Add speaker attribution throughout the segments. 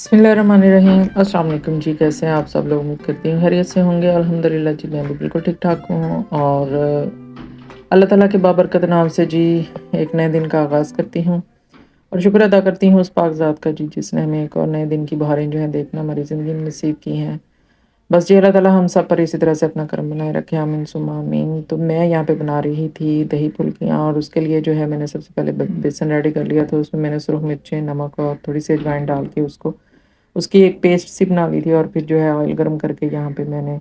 Speaker 1: बिस्मिल्लाहिर्रहमानिर्रहीम। अस्सलाम वालेकुम जी, कैसे हैं आप सब लोग? उम्मीद करती हूँ खैरियत से होंगे। अल्हम्दुलिल्लाह जी, मैं भी बिल्कुल ठीक ठाक हूँ। और अल्लाह ताला के बाबरकत नाम से जी एक नए दिन का आगाज़ करती हूँ और शुक्र अदा करती हूँ उस पाक ज़ात का जी, जिसने हमें एक और नए दिन की बहारें जो हैं देखना हमारी ज़िंदगी में नसीब की हैं। बस जी अल्लाह ताला हम सब पर इसी तरह से अपना करम बनाए रखे, आमीन सुम्मा आमीन। तो मैं यहाँ पे बना रही थी दही फुल्कियाँ, और उसके लिए जो है मैंने सबसे पहले बेसन रेडी कर लिया था। उसमें मैंने सुरख मिर्चें, नमक और थोड़ी सी अजवाइन डाल के उसकी एक पेस्ट सी बना ली थी। और फिर जो है ऑयल गर्म करके यहाँ पे मैंने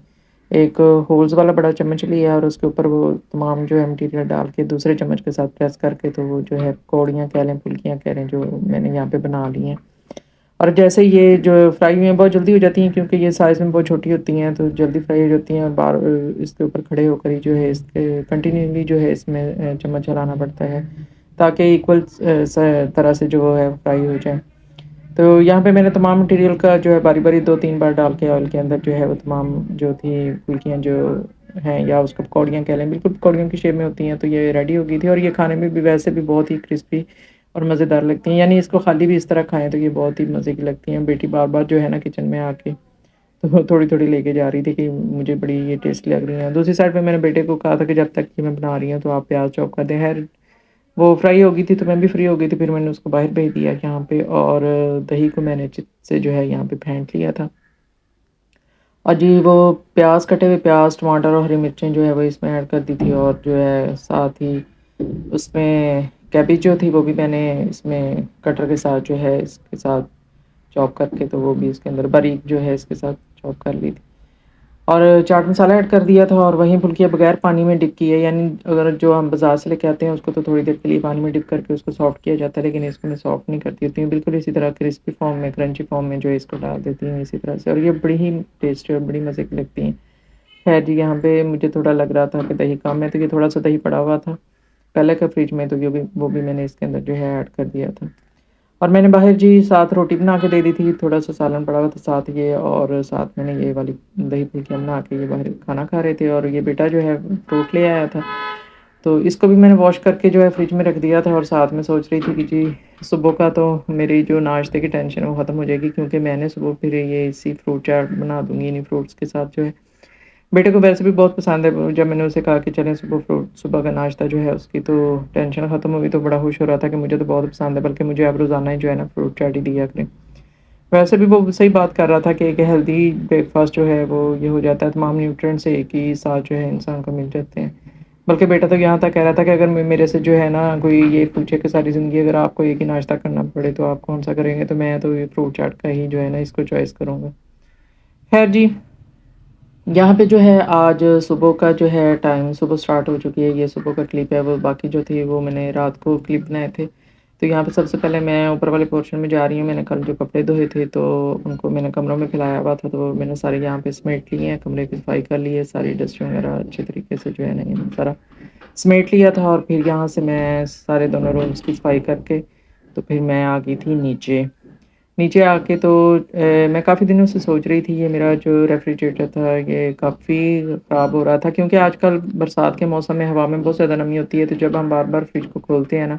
Speaker 1: एक होल्स वाला बड़ा चम्मच लिया और उसके ऊपर वो तमाम जो है मटीरियल डाल के दूसरे चम्मच के साथ प्रेस करके, तो वो जो है कौड़ियाँ कह लें, फुल्कियाँ कह लें, जो मैंने यहाँ पे बना ली हैं। और जैसे ये जो फ्राई हुई हैं बहुत जल्दी हो जाती हैं, क्योंकि ये साइज़ में बहुत छोटी होती हैं, तो जल्दी फ्राई हो जाती हैं। और बार इसके ऊपर खड़े होकर ही जो है इसके कंटिन्यूली जो है इसमें चम्मच चलाना पड़ता है, ताकि इक्वल तरह से जो है फ्राई हो जाए। तो यहाँ पे मैंने तमाम मटेरियल का जो है बारी-बारी 2-3 बार डाल के ऑयल के अंदर जो है वो तमाम जो थी फुल्कियाँ जो हैं, या उसको पकौड़ियाँ कह लें, बिल्कुल पकौड़ियों की शेप में होती हैं, तो ये रेडी हो गई थी। और ये खाने में भी वैसे भी बहुत ही क्रिस्पी और मज़ेदार लगती हैं। यानी इसको खाली भी इस तरह खाएँ तो ये बहुत ही मज़े की लगती हैं। बेटी बार-बार जो है ना किचन में आके तो थोड़ी-थोड़ी लेके जा रही थी कि मुझे बड़ी ये टेस्टी लग रही हैं। दूसरी साइड पे मैंने बेटे को कहा था कि जब तक कि मैं बना रही हूँ तो आप प्याज़ चॉप कर दें। ख़ैर वो फ्राई हो गई थी तो मैं भी फ्री हो गई थी, फिर मैंने उसको बाहर भेज दिया यहाँ पे। और दही को मैंने अच्छे से जो है यहाँ पे फेंट लिया था। और जी वो प्याज़, कटे हुए प्याज़, टमाटर और हरी मिर्चें जो है वो इसमें ऐड कर दी थी। और जो है साथ ही उसमें कैबेज जो थी वो भी मैंने इसमें कटर के साथ जो है इसके साथ चॉप करके, तो वो भी इसके अंदर बारीक जो है इसके साथ चॉप कर ली थी। और चाट मसाला ऐड कर दिया था। और वहीं फुल्कियाँ बगैर पानी में डिप की है, यानी अगर जो हम बाज़ार से लेके आते हैं उसको तो थोड़ी देर के लिए पानी में डिप करके उसको सॉफ्ट किया जाता है, लेकिन इसको मैं सॉफ्ट नहीं करती होती हूँ, बिल्कुल इसी तरह क्रिस्पी फॉर्म में, क्रंची फॉर्म में जो है इसको डाल देती हूँ इसी तरह से। और ये बड़ी ही टेस्टी और बड़ी मज़े की लगती हैं। खैर जी, यहाँ पे मुझे थोड़ा लग रहा था कि दही कम है, तो ये थोड़ा सा दही पड़ा हुआ था पहले का फ्रिज में, तो वो भी मैंने इसके अंदर जो है ऐड कर दिया था। और मैंने बाहर जी साथ रोटी बना के दे दी थी, थोड़ा-सा सालन पड़ा हुआ था साथ ये, और साथ मैंने ये वाली दही फुल्कियाँ बना के ये बाहर खाना खा रहे थे। और ये बेटा जो है फ्रूट ले आया था, तो इसको भी मैंने वॉश करके जो है फ्रिज में रख दिया था। और साथ में सोच रही थी कि जी सुबह का तो मेरी जो नाश्ते की टेंशन है वो ख़त्म हो जाएगी, क्योंकि मैंने सुबह फिर ये इसी फ्रूट चाट बना दूँगी इन्हीं फ्रूट्स के साथ जो है। बेटे को वैसे भी बहुत पसंद है, जब मैंने उसे कहा कि चलें सुबह का नाश्ता जो है उसकी तो टेंशन ख़त्म हुई, तो बड़ा खुश हो रहा था कि मुझे तो बहुत पसंद है, बल्कि मुझे आप रोज़ाना ही जो है ना फ्रूट चाट ही दिया करें। वैसे भी वो सही बात कर रहा था कि एक हेल्दी ब्रेकफ़ास्ट जो है वो ये हो जाता है, तमाम न्यूट्रिएंट्स एक ही साथ जो है इंसान को मिल जाते हैं। बल्कि बेटा तो यहाँ तक कह रहा था कि अगर मेरे से जो है ना कोई ये पूछे कि सारी ज़िंदगी अगर आपको एक ही नाश्ता करना पड़े तो आप कौन-सा करेंगे? तो मैं तो ये फ्रूट चाट का ही जो है ना इसको चॉइस करूँगा। ख़ैर जी, यहाँ पे जो है आज सुबह का जो है टाइम सुबह स्टार्ट हो चुकी है, ये सुबह का क्लिप है, वो बाकी जो थी वो मैंने रात को क्लिप बनाए थे। तो यहाँ पे सबसे पहले मैं ऊपर वाले पोर्शन में जा रही हूँ, मैंने कल जो कपड़े धोए थे तो उनको मैंने कमरों में फैलाया हुआ था, तो मैंने सारे यहाँ पे समेट लिए हैं, कमरे की सफाई कर ली है, सारी डस्ट वगैरह अच्छे तरीके से जो है ना ये सारा समेट लिया था। और फिर यहाँ से मैं सारे दोनों रूम्स की सफाई करके तो फिर मैं आ गई थी नीचे। नीचे आके तो मैं काफ़ी दिनों से सोच रही थी, ये मेरा जो रेफ्रिजरेटर था ये काफ़ी ख़राब हो रहा था, क्योंकि आजकल बरसात के मौसम में हवा में बहुत ज़्यादा नमी होती है, तो जब हम बार-बार फ्रिज को खोलते हैं ना,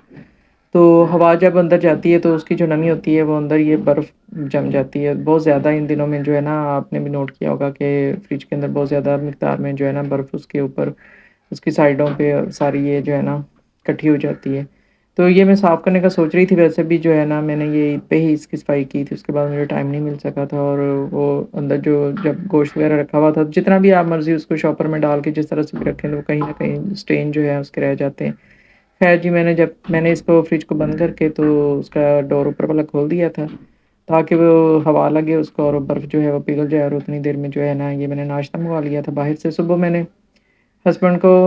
Speaker 1: तो हवा जब अंदर जाती है तो उसकी जो नमी होती है वो अंदर ये बर्फ़ जम जाती है। बहुत ज़्यादा इन दिनों में जो है ना आपने भी नोट किया होगा कि फ्रिज के अंदर बहुत ज़्यादा मिक़दार में जो है ना बर्फ़ उसके ऊपर उसकी साइडों पे सारी ये जो है ना इकट्ठी हो जाती है। तो ये मैं साफ़ करने का सोच रही थी, वैसे भी जो है ना मैंने ये ईद पे ही इसकी सफाई की थी, उसके बाद मुझे टाइम नहीं मिल सका था। और वो अंदर जो जब गोश्त वग़ैरह रखा हुआ था, जितना भी आप मर्ज़ी उसको शॉपर में डाल के जिस तरह से भी रखें, तो कहीं न कहीं स्टेन जो है उसके रह जाते हैं। ख़ैर जी, जब मैंने इसको फ्रिज को बंद करके तो उसका डोर ऊपर वाला खोल दिया था, ताकि वो हवा लगे उसको और बर्फ़ जो है वो पिघल जाए। और उतनी देर में जो है ना ये मैंने नाश्ता मँगवा लिया था बाहर से। सुबह मैंने हस्बैंड को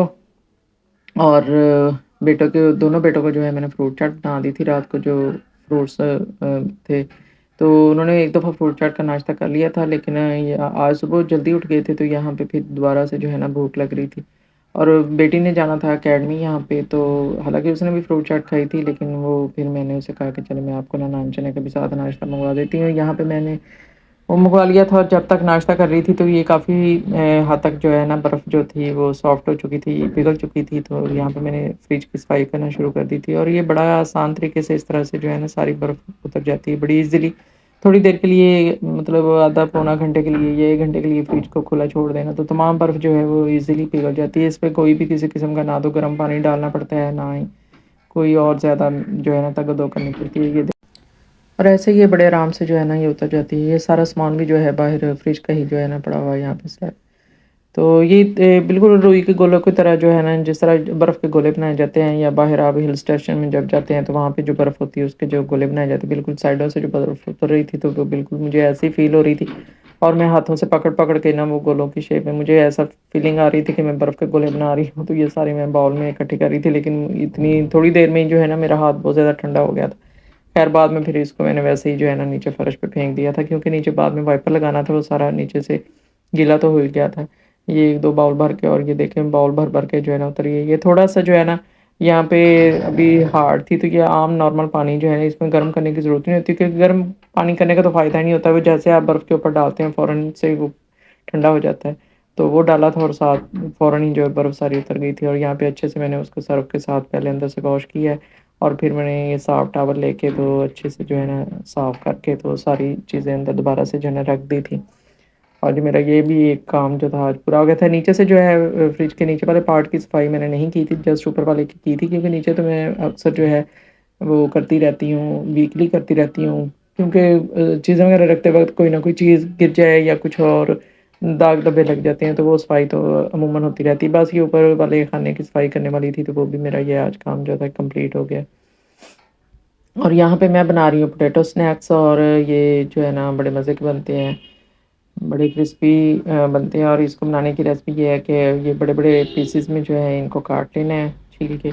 Speaker 1: और बेटों के दोनों बेटों को जो है मैंने फ्रूट चाट बना दी थी रात को, जो फ्रूट्स थे। तो उन्होंने एक दफ़ा फ्रूट चाट का नाश्ता कर लिया था, लेकिन ये आज सुबह जल्दी उठ गए थे, तो यहाँ पे फिर दोबारा से जो है ना भूख लग रही थी। और बेटी ने जाना था अकेडमी यहाँ पे, तो हालाँकि उसने भी फ्रूट चाट खाई थी, लेकिन वो फिर मैंने उसे कहा कि चलो मैं आपको ना नान चने का भी साथ नाश्ता मँगवा देती हूँ। यहाँ पे मैंने वो मंगवा लिया था, और जब तक नाश्ता कर रही थी तो ये काफ़ी हद तक जो है ना बर्फ़ जो थी वो सॉफ्ट हो चुकी थी, पिघल चुकी थी। तो यहाँ पे मैंने फ्रिज की सफाई करना शुरू कर दी थी, और ये बड़ा आसान तरीके से इस तरह से जो है ना सारी बर्फ़ उतर जाती है बड़ी ईज़िली। تھوڑی دیر کے لیے مطلب آدھا پونا گھنٹے کے لیے یا 1 گھنٹے کے لیے فریج کو کھلا چھوڑ دینا تو تمام برف جو ہے وہ ایزیلی پگھل جاتی ہے. اس پہ کوئی بھی کسی قسم کا نہ تو گرم پانی ڈالنا پڑتا ہے نہ ہی کوئی اور زیادہ جو ہے نا تگدو کرنی پڑتی ہے. اور ایسے ہی یہ بڑے آرام سے جو ہے نا یہ اتر جاتی ہے. یہ سارا سامان بھی جو ہے باہر فریج کا ہی جو ہے نا پڑا ہوا ہے یہاں پہ سلائڈ. تو یہ بالکل روئی کے گولوں کی طرح جو ہے نا جس طرح برف کے گولے بنائے جاتے ہیں یا باہر آپ ہل اسٹیشن میں جب جاتے ہیں تو وہاں پہ جو برف ہوتی ہے اس کے جو گولے بنائے جاتے ہیں بالکل سائڈوں سے جو برف اتر رہی تھی تو وہ بالکل مجھے ایسی فیل ہو رہی تھی. اور میں ہاتھوں سے پکڑ پکڑ کے نا وہ گولوں کی شیپ میں مجھے ایسا فیلنگ آ رہی تھی کہ میں برف کے گولے بنا رہی ہوں. تو یہ سارے میں باؤل میں اکٹھی کر رہی تھی لیکن اتنی تھوڑی دیر میں ہی جو ہے نا میرا ہاتھ بہت زیادہ ٹھنڈا ہو گیا تھا. خیر بعد میں پھر اس کو میں نے ویسے ہی جو ہے نا نیچے فرش پہ پھینک دیا تھا کیونکہ نیچے بعد میں وائپر لگانا تھا وہ سارا نیچے سے گیلا تو ہو ہی گیا تھا. یہ 1-2 باؤل بھر کے اور یہ دیکھیں باؤل بھر بھر کے جو ہے نا اتری ہے. یہ تھوڑا سا جو ہے نا یہاں پہ ابھی ہارڈ تھی تو یہ عام نارمل پانی جو ہے نا اس میں گرم کرنے کی ضرورت نہیں ہوتی کیونکہ گرم پانی کرنے کا تو فائدہ ہی نہیں ہوتا. وہ جیسے آپ برف کے اوپر ڈالتے ہیں فوراً سے وہ ٹھنڈا ہو جاتا ہے. تو وہ ڈالا تھا اور ساتھ فوراً ہی جو ہے برف ساری اتر گئی تھی. اور یہاں پہ اچھے سے میں نے اس کو سرف کے ساتھ پہلے اندر سے واش کیا ہے اور پھر میں نے یہ صاف ٹاول لے کے تو اچھے سے جو ہے نا صاف کر کے تو ساری چیزیں اندر دوبارہ سے جو ہے نا رکھ دی تھی. اور جو میرا یہ بھی ایک کام جو تھا آج پورا ہو گیا تھا. نیچے سے جو ہے فریج کے نیچے والے پارٹ کی صفائی میں نے نہیں کی تھی جسٹ اوپر والے کی تھی کیونکہ نیچے تو میں اکثر جو ہے وہ کرتی رہتی ہوں ویکلی کرتی رہتی ہوں کیونکہ چیزیں وغیرہ رکھتے وقت کوئی نہ کوئی چیز گر جائے یا کچھ اور داغ دھبے لگ جاتے ہیں تو وہ صفائی تو عموماً ہوتی رہتی ہے. بس یہ اوپر والے خانے کی صفائی کرنے والی تھی تو وہ بھی میرا یہ آج کام جو تھا کمپلیٹ ہو گیا. اور یہاں پہ میں بنا رہی ہوں پوٹیٹو اسنیکس اور یہ جو ہے نا بڑے مزے کے بنتے ہیں بڑے کرسپی بنتے ہیں. اور اس کو بنانے کی ریسپی یہ ہے کہ یہ بڑے بڑے پیسز میں جو ہے ان کو کاٹ لینا ہے چھیل کے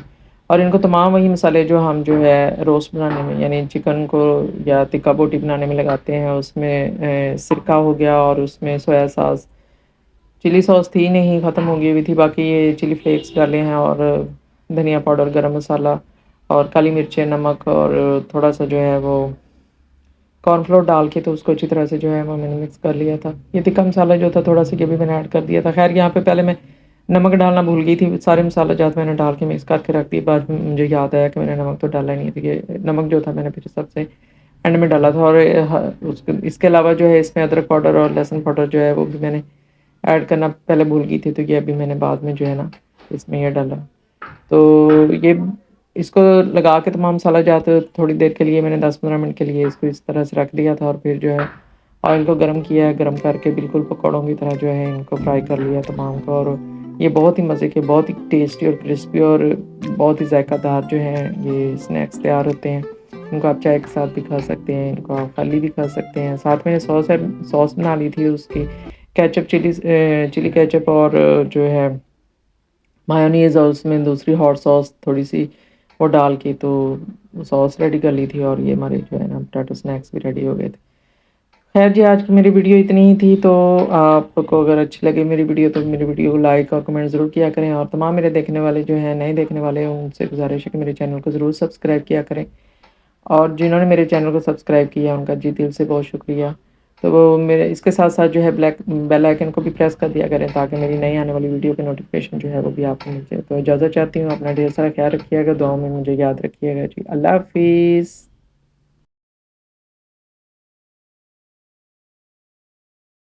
Speaker 1: اور ان کو تمام وہی مسالے جو ہم جو ہے روسٹ بنانے میں یعنی چکن کو یا تکا بوٹی بنانے میں لگاتے ہیں اس میں سرکہ ہو گیا اور اس میں سویا ساس چلی ساس تھی نہیں ختم ہو گئی ہوئی تھی. باقی یہ چلی فلیکس ڈالے ہیں اور دھنیا پاؤڈر گرم مسالہ اور کالی مرچیں نمک اور تھوڑا سا جو ہے وہ کارن فلور ڈال کے تو اس کو اچھی طرح سے جو ہے وہ میں نے مکس کر لیا تھا. یہ تکا مسالہ جو تھا تھوڑا سا یہ بھی میں نے ایڈ کر دیا تھا. خیر یہاں پہ پہلے میں نمک ڈالنا بھول گئی تھی. سارے مسالہ جات میں نے ڈال کے مکس کر کے رکھ دی. بعد میں مجھے یاد آیا کہ میں نے نمک تو ڈالا ہی نہیں تھا. یہ نمک جو تھا میں نے پھر سب سے اینڈ میں ڈالا تھا. اور اس کے علاوہ جو ہے اس میں ادرک پاؤڈر اور لہسن پاؤڈر جو ہے وہ بھی میں نے ایڈ کرنا پہلے بھول گئی تھی تو یہ ابھی میں نے بعد میں جو ہے نا اس میں یہ ڈالا. تو یہ اس کو لگا کے تمام مسالہ جات تھوڑی دیر کے لیے میں نے 10-15 منٹ کے لیے اس کو اس طرح سے رکھ دیا تھا. اور پھر جو ہے آئل کو گرم کیا ہے گرم کر کے بالکل پکوڑوں کی طرح جو ہے ان کو فرائی کر لیا تمام کو. اور یہ بہت ہی مزے کے بہت ہی ٹیسٹی اور کرسپی اور بہت ہی ذائقہ دار جو ہیں یہ اسنیکس تیار ہوتے ہیں. ان کو آپ چائے کے ساتھ بھی کھا سکتے ہیں ان کو آپ خالی بھی کھا سکتے ہیں. ساتھ میں سوس بنا لی تھی اس کی کیچپ چلی کیچپ اور جو ہے مایونیز اور اس میں دوسری ہاٹ سوس تھوڑی سی وہ ڈال کے تو سوس ریڈی کر لی تھی. اور یہ ہمارے جو ہے نا پوٹیٹو اسنیکس بھی ریڈی ہو گئے تھے. خیر جی آج کی میری ویڈیو اتنی ہی تھی. تو آپ کو اگر اچھی لگے میری ویڈیو تو میری ویڈیو کو لائک اور کمنٹ ضرور کیا کریں. اور تمام میرے دیکھنے والے جو ہیں نئے دیکھنے والے ہیں ان سے گزارش ہے کہ میرے چینل کو ضرور سبسکرائب کیا کریں. اور جنہوں نے میرے چینل کو سبسکرائب کیا ان کا جی دل سے بہت شکریہ. تو وہ میرے اس کے ساتھ ساتھ جو ہے بیل آئکن کو بھی پریس کر دیا کریں تاکہ میری نئی آنے والی ویڈیو کی نوٹیفکیشن جو ہے وہ بھی آپ کو مل جائے. تو اجازت چاہتی ہوں اپنا ڈھیر سارا خیال رکھیے گا. دعاؤں میں مجھے یاد رکھیے گا. جی اللہ حافظ.